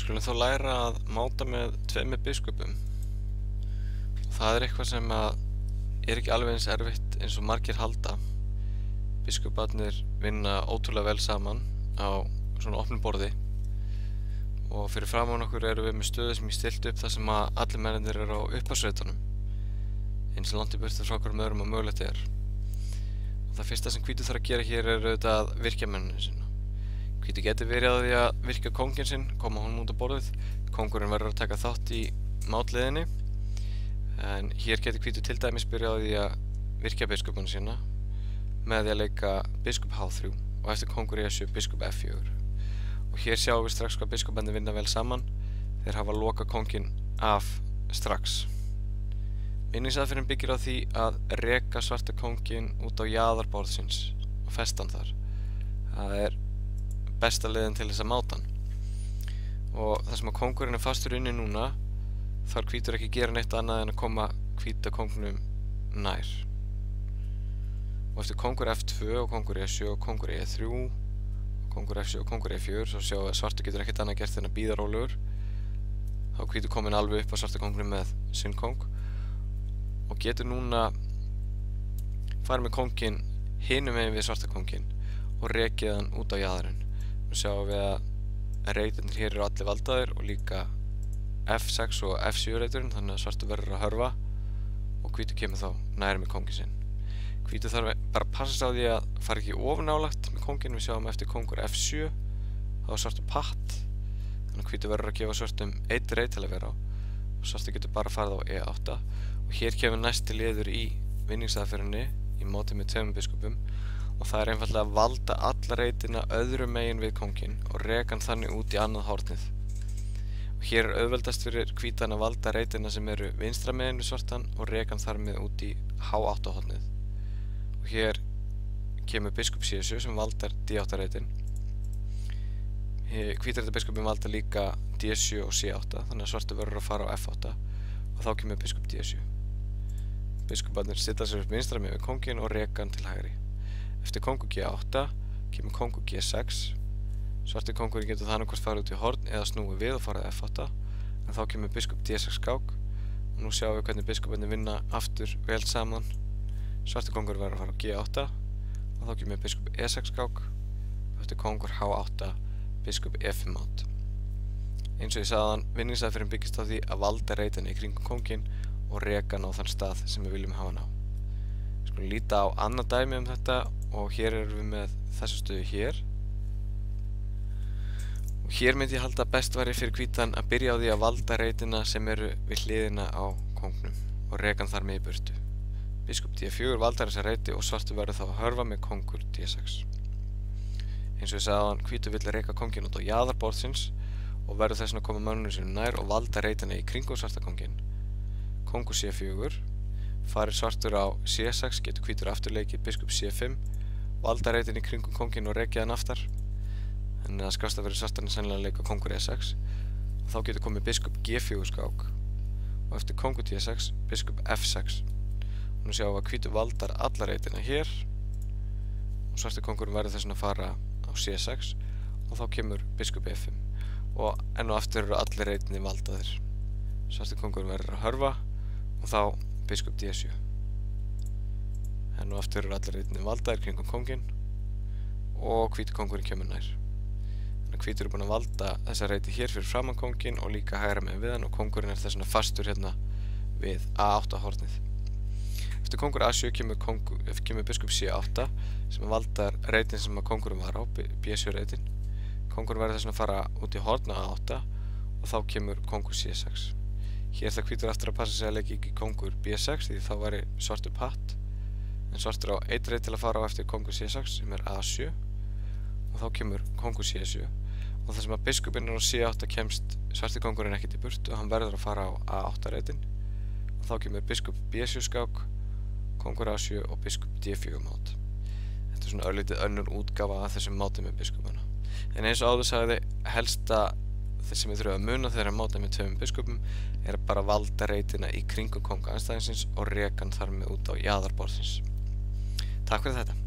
Við skulum þá læra að máta með tveimur biskupum. Það er eitthvað sem er ekki alveg eins erfitt eins og margir halda. Biskuparnir vinna ótrúlega vel saman á svona opnum borði og fyrir framan okkur erum við með stöðu sem ég stilt upp þar sem að allir mennirnir eru á upphafsreitunum eins og langt í burtu frá hverjum öðrum og mögulegt er. Og það fyrsta sem hvítur þarf að gera hér er auðvitað að virkja menninu sinna. Hvítur getur verið á því að virkja kónginn sinn, koma honum út á borðið. Kóngurinn verður að taka þátt í mátliðinni. En hér getur hvítur til dæmis byrjað á því að virkja biskupana sína með því að leika biskup H3 og eftir kóngur E7 biskup F4. Og hér sjáum við strax hvað biskupandi vinna vel saman. Þeir hafa loka kónginn af strax. Vinningsaðferðin byggir á því að reka svarta kónginn út á jaðarborðsins og festa hann þar. Það er besta leiðin til þess að máta hann. Og þar sem að kóngurinn er fastur inni núna, þarf hvítur ekki gera neitt annað en að koma hvíta kóngnum nær. Og eftir kóngur F2 og kóngur E7 og kóngur E3 og kóngur F7 og kóngur E4 svo sjáum við að svartur getur ekkert annað gert en að bíða rólegur. Þá er hvítur komin alveg upp á svarta kóngnum með sinn kóng og getur núna farið með kónginn hinum megin við svarta kónginn og rekið hann út á jaðarinn. Nú sjáum við að reitirnir hér eru allir valdaðir og líka F6 og F7 reiturinn, þannig að svartur verður að hörfa og hvítur kemur þá nær með kónginn sinn. Hvítur þarf bara að passa sig á því að fara ekki of nálagt með kónginn. Við sjáum eftir kóngur F7 þá er svartur patt, þannig að hvítur verður að gefa svartum einn reit til að vera á og svartur getur bara farið á E8. Og hér kemur næsti liður í vinningsaðferðinni í móti með tveimur biskupum og það er einfaldlega að valda alla reitina öðrum megin við kónginn og reka hann þannig út í annað hornið. Og hér er auðveldast fyrir hvítan að valda reitina sem eru vinstra megin við svartan og reka hann þar með út í H8 hornið. Og hér kemur biskup C7 sem valdar D8 reitin. Hvítrættabiskupin valda líka D7 og C8, þannig að svartur verður að fara á F8 og þá kemur biskup D7. Biskuparnir stilla sér upp vinstra megin við kónginn og reka hann til hægri. Eftir kóngur G8 kemur kóngur G6. Svarti kóngurinn getur þannig hvort farið út í horn eða snúið við og farið F8 en þá kemur biskup D6 skák og nú sjáum við hvernig biskuparnir vinna aftur vel saman. Svarti kóngur verður að fara á G8 og þá kemur biskup E6 skák og eftir kóngur H8 biskup E5 át. Eins og ég sagði hann, vinningsaðferðin byggist á því að valda reitina í kringum kónginn og reka hann á þann stað sem við viljum hafa hann á. Við skulum líta á annað dæmi um þetta og hér erum við með þessa stöðu hér. Og hér myndi ég halda að best væri fyrir hvítan að byrja á því að valda reitina sem eru við hliðina á kóngnum og reka hann þar með í burtu. Biskup D4 valdar þessa reiti og svartur verður þá að hörfa með kóngur D6. Eins og ég sagði hann, hvítur vill reka kónginn út á jaðarborðsins og verður þess að koma mönnunum sínum nær og valda reitina í kringum svarta kónginn. Kóngur C4, farir svartur á C6, getur hvítur afturleikið biskup C5, valda reitin í kringum kónginn og rekja hann aftar. Þannig að skásta fyrir svartan er sennilega að leika kóngur E6. Þá getur komið biskup G4 skák og eftir kóngur D6 biskup F6. Og nú sjáum við að hvítur valdar alla reitina hér og svarti kóngurinn verður þess að fara á C6 og þá kemur biskup E5 og enn og aftur eru allir reitinni valdaðir. Svarti kóngurinn verður að hörfa og þá biskup D7. Enn og aftur eru allir reitinni valdaðir kringum kónginn og hvíti kóngurinn kemur nær. Þannig að hvítur er búinn að valda þessa reiti hér fyrir framan kónginn og líka hægra megin við hann og kóngurinn er þess að fastur hérna við A8 hornið. Eftir kóngur A7 kemur biskup C8 sem valdar reitin sem að kóngurinn var á, B7 reitin. Kóngurinn verður þess að fara út í horn á A8 og þá kemur kóngur C6. Hér þarf hvítur aftur að passa sig að leika ekki kóngur B6 því þá væri svartur patt. En svartur á einn reit til að fara á eftir kóngur C6 sem er A7 og þá kemur kóngur C7. Og þar sem að biskupinn er á C8 kemst svarti kóngurinn ekkert í burtu og hann verður að fara á A8 reitin. Og þá kemur biskup B7 skák, kóngur A7 og biskup D4 mát. Þetta er svona örlítið önnur útgáfa af þessum máti með biskupana. En eins og áður sagði, helsta þess sem við þurfum að muna þegar að máta með tveimur biskupum er að bara valda reitina í kringum kónga andstæðingsins og reka hann þar með út á jaðarborðsins. Takk fyrir þetta.